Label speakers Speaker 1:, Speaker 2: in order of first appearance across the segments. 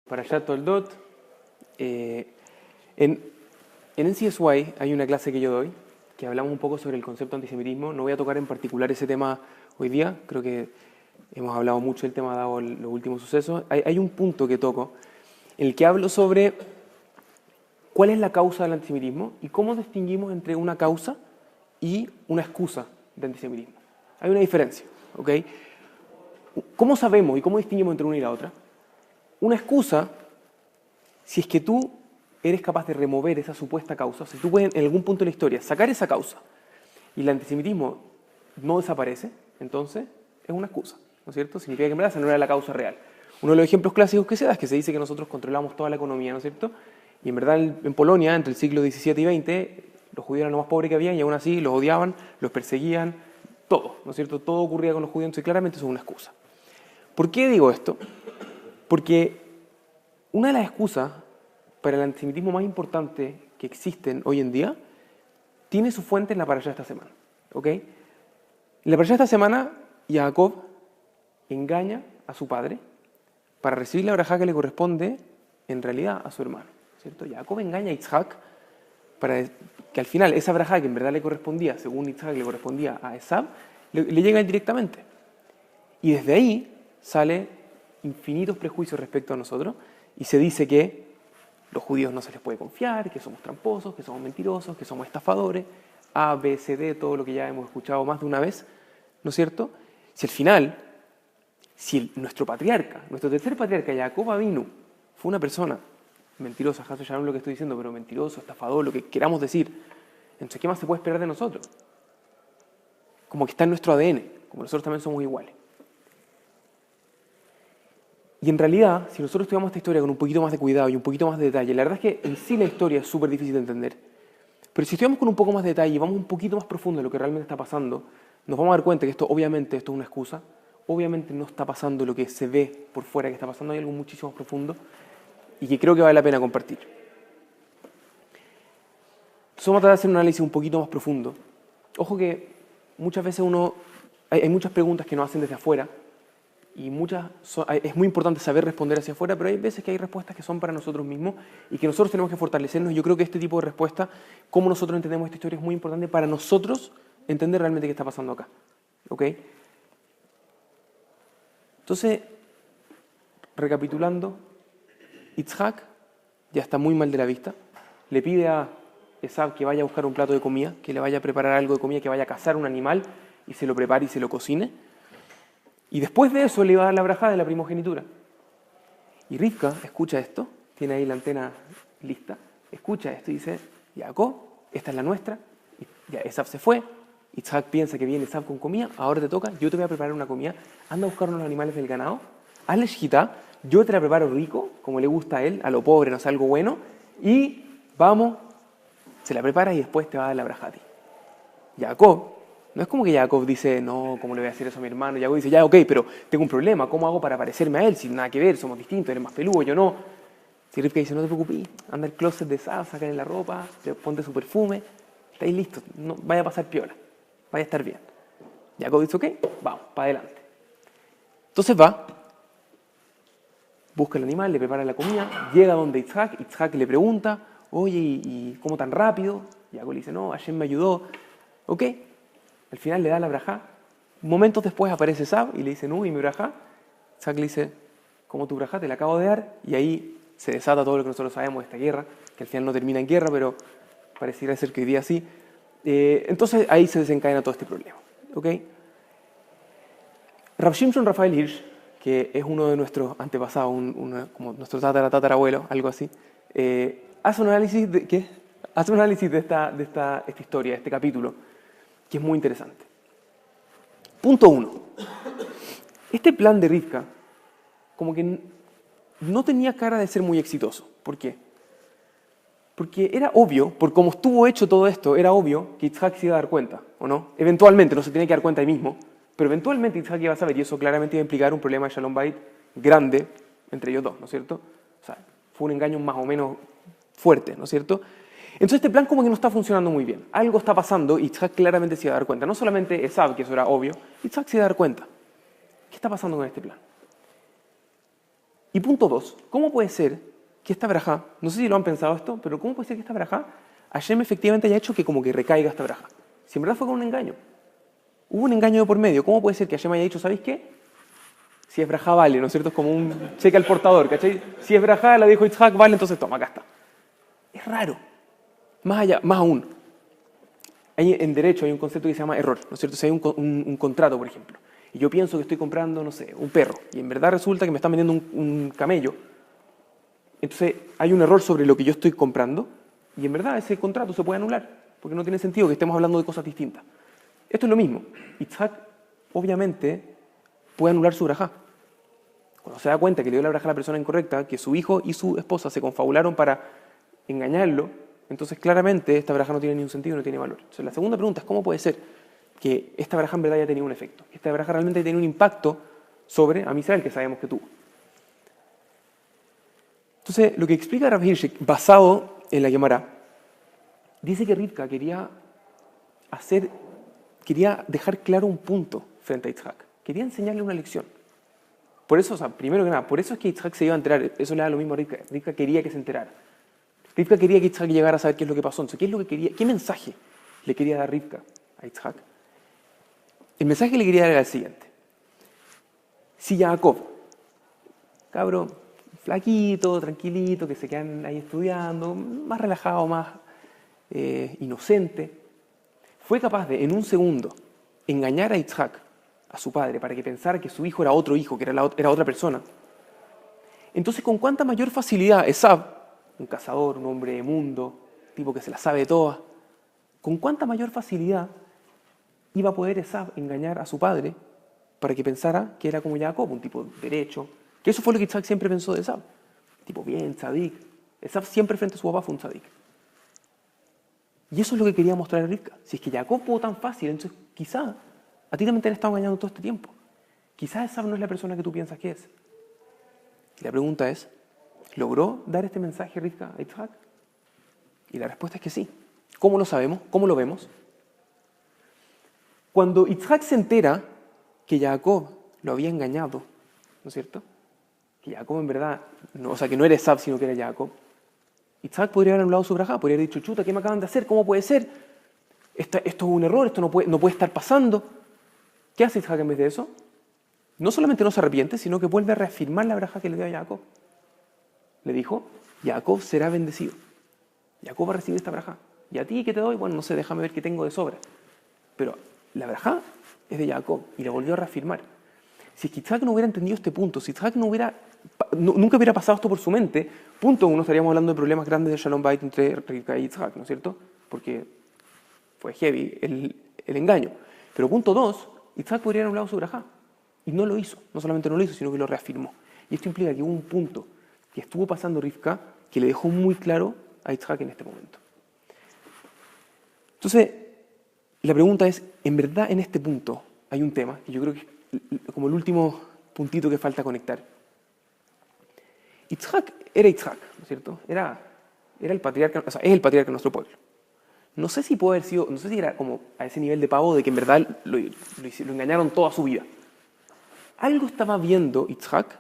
Speaker 1: Parashat Toldot. En NCSY hay una clase que yo doy que hablamos un poco sobre el concepto de antisemitismo. No voy a tocar en particular ese tema hoy día, creo que hemos hablado mucho del tema dado los últimos sucesos. Hay un punto que toco en el que hablo sobre cuál es la causa del antisemitismo y cómo distinguimos entre una causa y una excusa de antisemitismo. Hay una diferencia, ¿ok? ¿Cómo sabemos y cómo distinguimos entre una y la otra? Una excusa, si es que tú eres capaz de remover esa supuesta causa, si tú puedes en algún punto de la historia sacar esa causa y el antisemitismo no desaparece, entonces es una excusa, ¿no es cierto? Significa que en verdad esa no era la causa real. Uno de los ejemplos clásicos que se da es que se dice que nosotros controlamos toda la economía, ¿no es cierto? Y en verdad en Polonia, entre el siglo XVII y XX, los judíos eran lo más pobres que había y aún así los odiaban, los perseguían, todo, ¿no es cierto? Todo ocurría con los judíos y claramente eso es una excusa. ¿Por qué digo esto? Porque una de las excusas para el antisemitismo más importante que existen hoy en día tiene su fuente en la parashá de esta semana, ¿ok? En la parashá de esta semana, Jacob engaña a su padre para recibir la brajá que le corresponde en realidad a su hermano, ¿cierto? Jacob engaña a Isaac para que al final esa brajá que en verdad le correspondía, según Isaac le correspondía a Esab, le llega directamente. Y desde ahí sale infinitos prejuicios respecto a nosotros y se dice que los judíos no se les puede confiar, que somos tramposos, que somos mentirosos, que somos estafadores, A, B, C, D, todo lo que ya hemos escuchado más de una vez, ¿no es cierto? Si al final, nuestro patriarca, nuestro tercer patriarca, Jacob Avinu, fue una persona mentirosa, Hasso Shalom lo que estoy diciendo, pero mentiroso, estafador, lo que queramos decir, entonces ¿qué más se puede esperar de nosotros? Como que está en nuestro ADN, como nosotros también somos iguales. Y en realidad, si nosotros estudiamos esta historia con un poquito más de cuidado y un poquito más de detalle, la verdad es que en sí la historia es súper difícil de entender. Pero si estudiamos con un poco más de detalle y vamos un poquito más profundo en lo que realmente está pasando, nos vamos a dar cuenta que esto es una excusa. Obviamente no está pasando lo que se ve por fuera que está pasando, hay algo muchísimo más profundo y que creo que vale la pena compartir. Entonces vamos a tratar de hacer un análisis un poquito más profundo. Ojo que muchas veces hay muchas preguntas que nos hacen desde afuera, y es muy importante saber responder hacia afuera, pero hay veces que hay respuestas que son para nosotros mismos y que nosotros tenemos que fortalecernos. Yo creo que este tipo de respuesta, cómo nosotros entendemos esta historia, es muy importante para nosotros entender realmente qué está pasando acá. ¿Ok? Entonces, recapitulando, Yitzhak ya está muy mal de la vista, le pide a Esab que vaya a buscar un plato de comida, que le vaya a preparar algo de comida, que vaya a cazar un animal y se lo prepare y se lo cocine. Y después de eso le va a dar la brajá de la primogenitura. Y Rivka escucha esto, tiene ahí la antena lista, escucha esto y dice, Jacob, esta es la nuestra. Y ya Esab se fue, Isaac piensa que viene Esab con comida, ahora te toca, yo te voy a preparar una comida, anda a buscar unos animales del ganado, hazle shkita, yo te la preparo rico, como le gusta a él, a lo pobre, no sé, algo bueno, y vamos, se la prepara y después te va a dar la brajá a ti. Jacob, no es como que Jacob dice, no, ¿cómo le voy a hacer eso a mi hermano? Jacob dice, ya, ok, pero tengo un problema, ¿cómo hago para parecerme a él? Sin nada que ver, somos distintos, él es más peludo, yo no. Si Rivka dice, no te preocupes, anda al closet de Esab, sácale la ropa, ponte su perfume, estáis listos, no, vaya a pasar piola, vaya a estar bien. Jacob dice, ok, vamos, para adelante. Entonces va, busca el animal, le prepara la comida, llega donde Isaac le pregunta, oye, ¿y cómo tan rápido? Jacob le dice, no, Hashem me ayudó, ok. Al final le da la brajá. Momentos después aparece Esab y le dice, no, ¿y mi brajá? Isaac le dice, ¿cómo tu brajá? Te la acabo de dar. Y ahí se desata todo lo que nosotros sabemos de esta guerra, que al final no termina en guerra, pero pareciera ser que hoy día sí. Entonces ahí se desencadena todo este problema. ¿Okay? Rav Shimshon Raphael Hirsch, que es uno de nuestros antepasados, como nuestro tatarabuelo, algo así, hace un análisis de esta historia, de este capítulo, que es muy interesante. Punto 1. Este plan de Rivka como que no tenía cara de ser muy exitoso. ¿Por qué? Porque era obvio, por cómo estuvo hecho todo esto, era obvio que Isaac se iba a dar cuenta, ¿o no? Eventualmente, no se tenía que dar cuenta ahí mismo, pero eventualmente Isaac iba a saber, y eso claramente iba a implicar un problema de Shalom Bait grande entre ellos dos, ¿no es cierto? O sea, fue un engaño más o menos fuerte, ¿no es cierto? Entonces este plan como que no está funcionando muy bien. Algo está pasando y Isaac claramente se iba a dar cuenta. No solamente Esab, que eso era obvio, Isaac se iba a dar cuenta. ¿Qué está pasando con este plan? Y punto 2, ¿cómo puede ser que esta verajá, no sé si lo han pensado esto, pero cómo puede ser que esta verajá, Hashem efectivamente haya hecho que como que recaiga esta verajá? Si en verdad fue con un engaño. Hubo un engaño de por medio. ¿Cómo puede ser que Hashem haya dicho, ¿sabéis qué? Si es verajá, vale, ¿no es cierto? Es como un cheque al portador, ¿cachai? Si es verajá, la dijo Yitzhak, vale, entonces toma, acá está. Es raro. Más allá, más aún. En derecho hay un concepto que se llama error, ¿no es cierto? Si hay un contrato, por ejemplo, y yo pienso que estoy comprando, no sé, un perro, y en verdad resulta que me están vendiendo un camello, entonces hay un error sobre lo que yo estoy comprando, y en verdad ese contrato se puede anular, porque no tiene sentido que estemos hablando de cosas distintas. Esto es lo mismo. Yitzhak, obviamente, puede anular su verajá. Cuando se da cuenta que le dio la verajá a la persona incorrecta, que su hijo y su esposa se confabularon para engañarlo, entonces claramente esta verajá no tiene ningún sentido, no tiene valor. Entonces la segunda pregunta es ¿cómo puede ser que esta verajá en verdad haya tenido un efecto? Que esta verajá realmente haya tenido un impacto sobre a Israel, que sabemos que tuvo. Entonces lo que explica Rav Hirsch, basado en la Gemara, dice que Rivka quería dejar claro un punto frente a Yitzhak. Quería enseñarle una lección. Por eso, o sea, primero que nada, por eso es que Yitzhak se iba a enterar. Eso le da lo mismo a Rivka. Rivka quería que se enterara. Rivka quería que Yitzhak llegara a saber qué es lo que pasó. Entonces, ¿qué es lo que quería? ¿Qué mensaje le quería dar Rivka a Yitzhak? El mensaje que le quería dar era el siguiente. Si Jacob, cabrón, flaquito, tranquilito, que se quedan ahí estudiando, más relajado, más inocente, fue capaz de, en un segundo, engañar a Yitzhak, a su padre, para que pensara que su hijo era otro hijo, que era otra persona. Entonces, ¿con cuánta mayor facilidad Esab, un cazador, un hombre de mundo, tipo que se la sabe todas, con cuánta mayor facilidad iba a poder Esab engañar a su padre para que pensara que era como Jacob, un tipo derecho? Que eso fue lo que Yitzhak siempre pensó de Esab. Tipo bien, tzadik. Esab siempre frente a su papá fue un tzadik. Y eso es lo que quería mostrar a Rivka. Si es que Jacob pudo tan fácil, entonces quizá a ti también te han estado engañando todo este tiempo. Quizás Esab no es la persona que tú piensas que es. Y la pregunta es, ¿logró dar este mensaje Rivka a Yitzhak? Y la respuesta es que sí. ¿Cómo lo sabemos? ¿Cómo lo vemos? Cuando Yitzhak se entera que Jacob lo había engañado, ¿no es cierto? Que Jacob en verdad, no, o sea, que no era Esab, sino que era Jacob. Yitzhak podría haber anulado su verajá, podría haber dicho, chuta, ¿qué me acaban de hacer? ¿Cómo puede ser? Esto es un error, esto no puede estar pasando. ¿Qué hace Yitzhak en vez de eso? No solamente no se arrepiente, sino que vuelve a reafirmar la verajá que le dio a Jacob. Le dijo, Jacob será bendecido. Jacob va a recibir esta verajá. ¿Y a ti qué te doy? Bueno, no sé, déjame ver qué tengo de sobra. Pero la verajá es de Jacob y la volvió a reafirmar. Si Yitzhak no hubiera entendido este punto, si Yitzhak nunca hubiera pasado esto por su mente, punto uno, estaríamos hablando de problemas grandes de Shalom Bait entre Rivka y Yitzhak, ¿no es cierto? Porque fue heavy el engaño. Pero punto dos, Yitzhak podría haber anulado su verajá. Y no lo hizo. No solamente no lo hizo, sino que lo reafirmó. Y esto implica que hubo un punto que estuvo pasando Rivka que le dejó muy claro a Yitzhak en este momento. Entonces, la pregunta es, ¿en verdad en este punto hay un tema? Que yo creo que es como el último puntito que falta conectar. Yitzhak era Yitzhak, ¿no es cierto? Era el patriarca, o sea, es el patriarca de nuestro pueblo. No sé si puede haber sido, no sé si era como a ese nivel de pavo de que en verdad lo engañaron toda su vida. Algo estaba viendo Yitzhak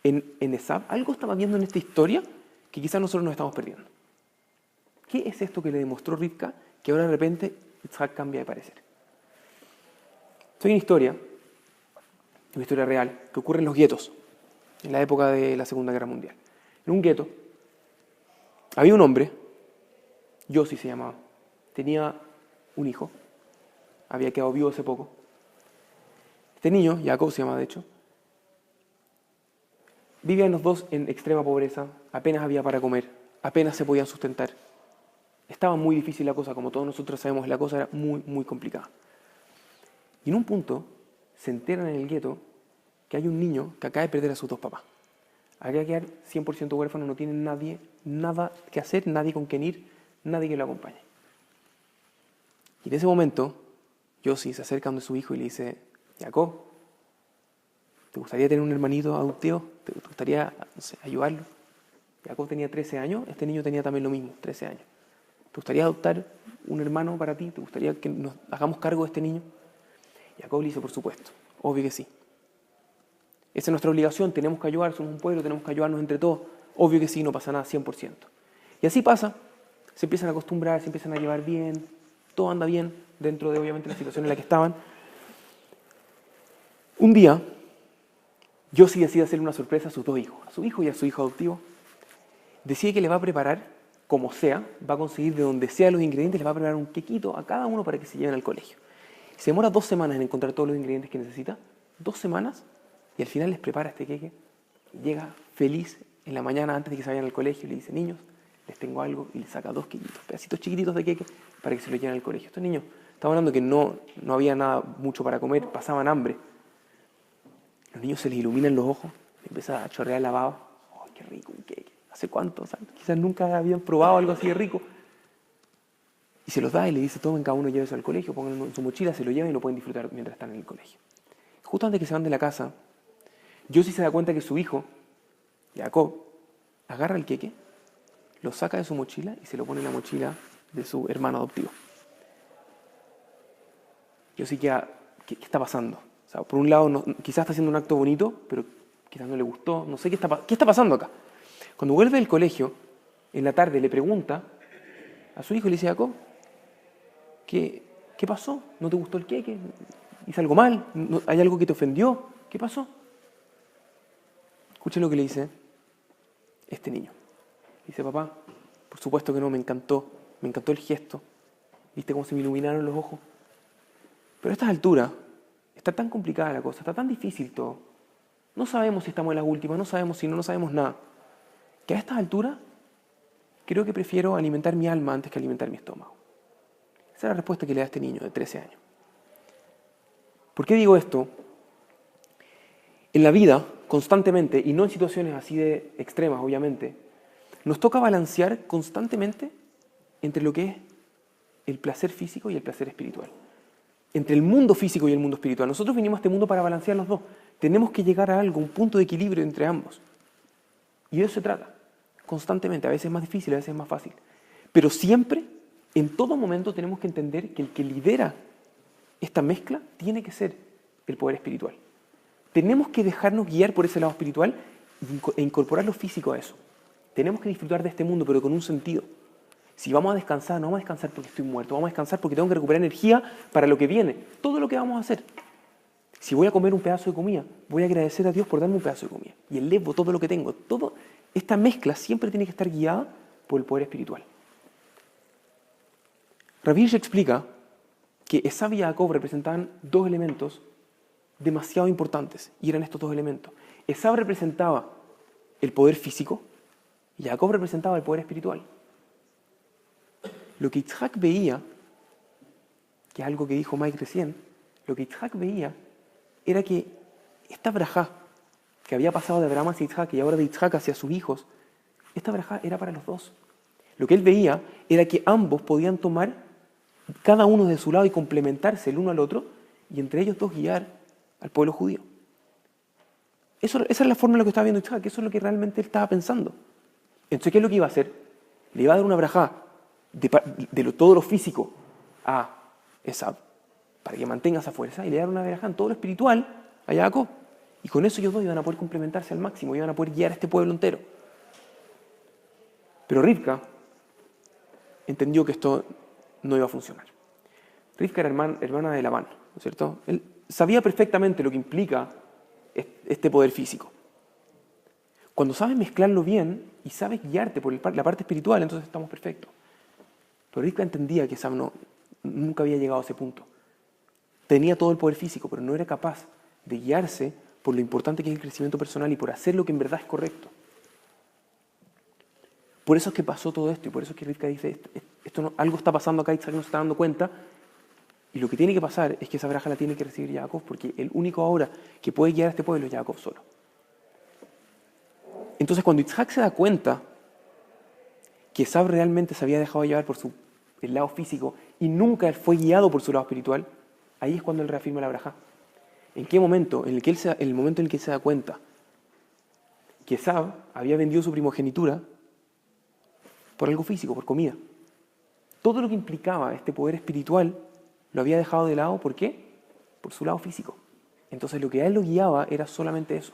Speaker 1: en Esab, algo estaba viendo en esta historia que quizás nosotros nos estamos perdiendo. ¿Qué es esto que le demostró Rivka que ahora de repente Yitzhak cambia de parecer? Hay una historia real, que ocurre en los guetos, en la época de la Segunda Guerra Mundial. En un gueto había un hombre, Yossi se llamaba, tenía un hijo, había quedado vivo hace poco. Este niño, Jacob se llama de hecho, vivían los dos en extrema pobreza, apenas había para comer, apenas se podían sustentar. Estaba muy difícil la cosa, como todos nosotros sabemos, la cosa era muy, muy complicada. Y en un punto se enteran en el gueto que hay un niño que acaba de perder a sus dos papás. Acaba de quedar 100% huérfano, no tiene nadie, nada que hacer, nadie con quien ir, nadie que lo acompañe. Y en ese momento, Yossi se acerca donde su hijo y le dice, Jacob, ¿te gustaría tener un hermanito adoptivo? ¿Te gustaría, no sé, ayudarlo? Jacob tenía 13 años, este niño tenía también lo mismo, 13 años. ¿Te gustaría adoptar un hermano para ti? ¿Te gustaría que nos hagamos cargo de este niño? Jacob le dice, por supuesto, obvio que sí. Esa es nuestra obligación, tenemos que ayudar, somos un pueblo, tenemos que ayudarnos entre todos. Obvio que sí, no pasa nada, 100%. Y así pasa, se empiezan a acostumbrar, se empiezan a llevar bien, todo anda bien dentro de obviamente la situación en la que estaban. Un día, Josie decide hacerle una sorpresa a sus dos hijos, a su hijo y a su hijo adoptivo. Decide que le va a preparar, como sea, va a conseguir de donde sea los ingredientes, le va a preparar un quequito a cada uno para que se lleven al colegio. Se demora 2 semanas en encontrar todos los ingredientes que necesita, 2 semanas, y al final les prepara este queque. Llega feliz en la mañana antes de que se vayan al colegio y le dice, niños, les tengo algo, y les saca 2 quequitos, pedacitos chiquititos de queque para que se los lleven al colegio. Estos niños, estamos hablando que no había nada mucho para comer, pasaban hambre. Los niños se les iluminan los ojos, les empieza a chorrear la baba. ¡Oh, qué rico un queque! ¿Hace cuánto? ¿Sabes? Quizás nunca habían probado algo así de rico. Y se los da y le dice, tomen cada uno, llévese al colegio, pónganlo en su mochila, se lo llevan y lo pueden disfrutar mientras están en el colegio. Justo antes de que se van de la casa, Josie se da cuenta que su hijo, Jacob, agarra el queque, lo saca de su mochila y se lo pone en la mochila de su hermano adoptivo. Josie queda, ¿qué está pasando? O sea, por un lado, quizás está haciendo un acto bonito, pero quizás no le gustó, no sé qué está pasando acá. Cuando vuelve del colegio, en la tarde le pregunta a su hijo y le dice, Jacob, ¿qué pasó? ¿No te gustó el queque? ¿Hice algo mal? ¿Hay algo que te ofendió? ¿Qué pasó? Escuchen lo que le dice este niño. Dice, papá, por supuesto que no, me encantó el gesto. ¿Viste cómo se me iluminaron los ojos? Pero a estas alturas, está tan complicada la cosa, está tan difícil todo. No sabemos si estamos en las últimas, no sabemos si no sabemos nada. Que a estas alturas, creo que prefiero alimentar mi alma antes que alimentar mi estómago. Esa es la respuesta que le da este niño de 13 años. ¿Por qué digo esto? En la vida, constantemente, y no en situaciones así de extremas, obviamente, nos toca balancear constantemente entre lo que es el placer físico y el placer espiritual. Entre el mundo físico y el mundo espiritual. Nosotros vinimos a este mundo para balancear los dos. Tenemos que llegar a algo, un punto de equilibrio entre ambos. Y de eso se trata, constantemente. A veces es más difícil, a veces es más fácil. Pero siempre, en todo momento, tenemos que entender que el que lidera esta mezcla tiene que ser el poder espiritual. Tenemos que dejarnos guiar por ese lado espiritual e incorporar lo físico a eso. Tenemos que disfrutar de este mundo, pero con un sentido. Si vamos a descansar, no vamos a descansar porque estoy muerto, vamos a descansar porque tengo que recuperar energía para lo que viene. Todo lo que vamos a hacer. Si voy a comer un pedazo de comida, voy a agradecer a Dios por darme un pedazo de comida. Y elevo todo lo que tengo. Esta mezcla siempre tiene que estar guiada por el poder espiritual. Rav Hirsch explica que Esav y Jacob representaban 2 elementos demasiado importantes, y eran estos 2 elementos. Esav representaba el poder físico y Jacob representaba el poder espiritual. Lo que Yitzhak veía, que es algo que dijo Mike recién, lo que Yitzhak veía era que esta brajá que había pasado de Abraham hacia Yitzhak y ahora de Yitzhak hacia sus hijos, esta brajá era para los dos. Lo que él veía era que ambos podían tomar cada uno de su lado y complementarse el uno al otro y entre ellos dos guiar al pueblo judío. Esa era la forma en la que estaba viendo Yitzhak, eso es lo que realmente él estaba pensando. Entonces, ¿qué es lo que iba a hacer? Le iba a dar una brajá de todo lo físico a Esav para que mantenga esa fuerza y le dar una brajá en todo lo espiritual a Jacob. Y con eso ellos dos iban a poder complementarse al máximo, iban a poder guiar a este pueblo entero. Pero Rivka entendió que esto no iba a funcionar. Rivka era hermana de Labán, ¿no es cierto? Él sabía perfectamente lo que implica este poder físico. Cuando sabes mezclarlo bien y sabes guiarte por la parte espiritual, entonces estamos perfectos. Pero Rivka entendía que Esav nunca había llegado a ese punto. Tenía todo el poder físico, pero no era capaz de guiarse por lo importante que es el crecimiento personal y por hacer lo que en verdad es correcto. Por eso es que pasó todo esto y por eso es que Rivka dice, algo está pasando acá, Isaac no se está dando cuenta. Y lo que tiene que pasar es que esa braja la tiene que recibir Jacob, porque el único ahora que puede guiar a este pueblo es Jacob solo. Entonces cuando Isaac se da cuenta que Esav realmente se había dejado llevar por el lado físico y nunca fue guiado por su lado espiritual, ahí es cuando él reafirma la braja. ¿En qué momento? En el momento en el que se da cuenta que Esav había vendido su primogenitura por algo físico, por comida. Todo lo que implicaba este poder espiritual lo había dejado de lado, ¿por qué? Por su lado físico. Entonces lo que a él lo guiaba era solamente eso.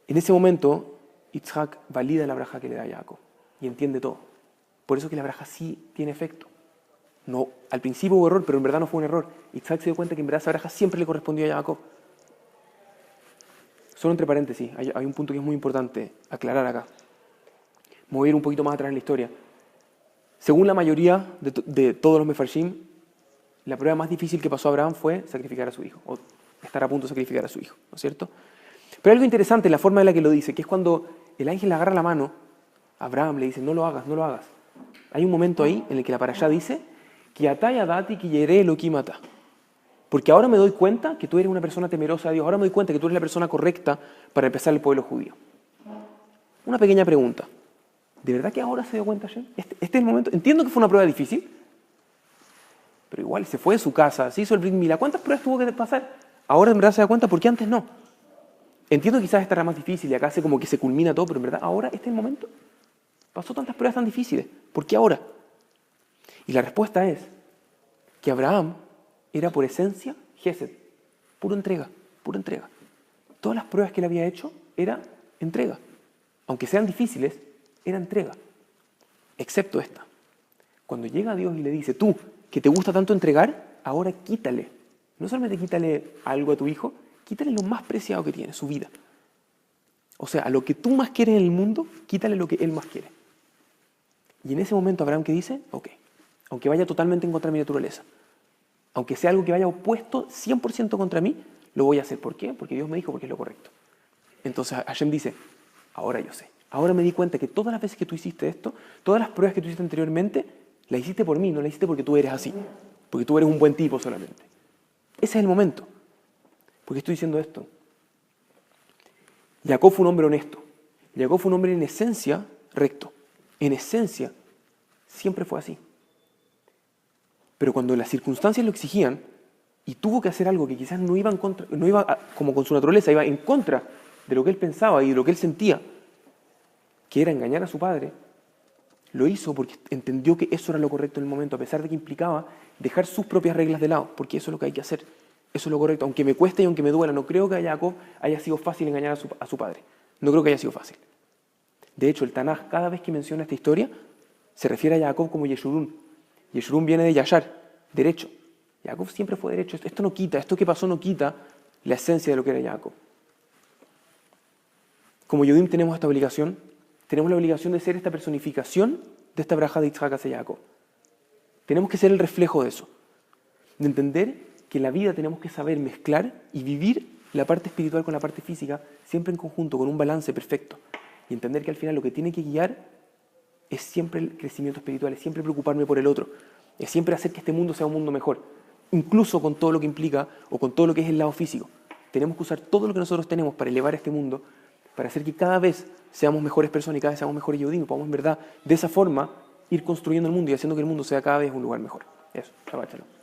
Speaker 1: En ese momento, Yitzhak valida la braja que le da a Jacob y entiende todo. Por eso que la braja sí tiene efecto. No, al principio hubo error, pero en verdad no fue un error. Yitzhak se dio cuenta que en verdad esa braja siempre le correspondió a Jacob. Solo entre paréntesis, hay un punto que es muy importante aclarar acá. Me voy a ir un poquito más atrás en la historia. Según la mayoría de todos los mefarshim, la prueba más difícil que pasó a Abraham fue sacrificar a su hijo, o estar a punto de sacrificar a su hijo, ¿no es cierto? Pero hay algo interesante en la forma en la que lo dice, que es cuando el ángel le agarra la mano, Abraham le dice, no lo hagas, no lo hagas. Hay un momento ahí en el que la parashá dice, Ki atá yadati ki yereh Elohim atá. Porque ahora me doy cuenta que tú eres una persona temerosa de Dios, ahora me doy cuenta que tú eres la persona correcta para empezar el pueblo judío. Una pequeña pregunta. ¿De verdad que ahora se dio cuenta Hashem? Este es el momento. Entiendo que fue una prueba difícil, pero igual se fue de su casa, se hizo el Brit Milá. ¿Cuántas pruebas tuvo que pasar? Ahora en verdad se da cuenta, porque antes no. Entiendo que quizás esta era más difícil y acá hace como que se culmina todo, pero en verdad ahora este es el momento. Pasó tantas pruebas tan difíciles. ¿Por qué ahora? Y la respuesta es que Abraham era por esencia Gesed, pura entrega, pura entrega. Todas las pruebas que él había hecho era entrega. Aunque sean difíciles, era entrega. Excepto esta. Cuando llega Dios y le dice, tú, que te gusta tanto entregar, ahora quítale. No solamente quítale algo a tu hijo, quítale lo más preciado que tiene, su vida. O sea, a lo que tú más quieres en el mundo, quítale lo que él más quiere. Y en ese momento Abraham que dice, ok, aunque vaya totalmente en contra de mi naturaleza, aunque sea algo que vaya opuesto 100% contra mí, lo voy a hacer. ¿Por qué? Porque Dios me dijo, porque es lo correcto. Entonces Hashem dice, ahora yo sé. Ahora me di cuenta que todas las veces que tú hiciste esto, todas las pruebas que tú hiciste anteriormente, las hiciste por mí, no las hiciste porque tú eres así, porque tú eres un buen tipo solamente. Ese es el momento. ¿Por qué estoy diciendo esto? Jacob fue un hombre honesto. Jacob fue un hombre en esencia recto. En esencia siempre fue así. Pero cuando las circunstancias lo exigían y tuvo que hacer algo que quizás no iba como con su naturaleza, iba en contra de lo que él pensaba y de lo que él sentía, que era engañar a su padre, lo hizo porque entendió que eso era lo correcto en el momento, a pesar de que implicaba dejar sus propias reglas de lado, porque eso es lo que hay que hacer. Eso es lo correcto, aunque me cueste y aunque me duela. No creo que a Jacob haya sido fácil engañar a su padre. No creo que haya sido fácil. De hecho, el Tanaj, cada vez que menciona esta historia, se refiere a Jacob como Yeshurun. Yeshurun viene de Yashar, derecho. Jacob siempre fue derecho. Esto no quita, esto que pasó no quita la esencia de lo que era Jacob. Como Yodim tenemos esta obligación, tenemos la obligación de ser esta personificación de esta braja de Yitzhak hacia Jacob. Tenemos que ser el reflejo de eso. De entender que en la vida tenemos que saber mezclar y vivir la parte espiritual con la parte física, siempre en conjunto, con un balance perfecto. Y entender que al final lo que tiene que guiar es siempre el crecimiento espiritual, es siempre preocuparme por el otro, es siempre hacer que este mundo sea un mundo mejor, incluso con todo lo que implica o con todo lo que es el lado físico. Tenemos que usar todo lo que nosotros tenemos para elevar este mundo, para hacer que cada vez seamos mejores personas y cada vez seamos mejores Yehudim, y podamos en verdad de esa forma ir construyendo el mundo y haciendo que el mundo sea cada vez un lugar mejor. Eso, Shabbat Shalom.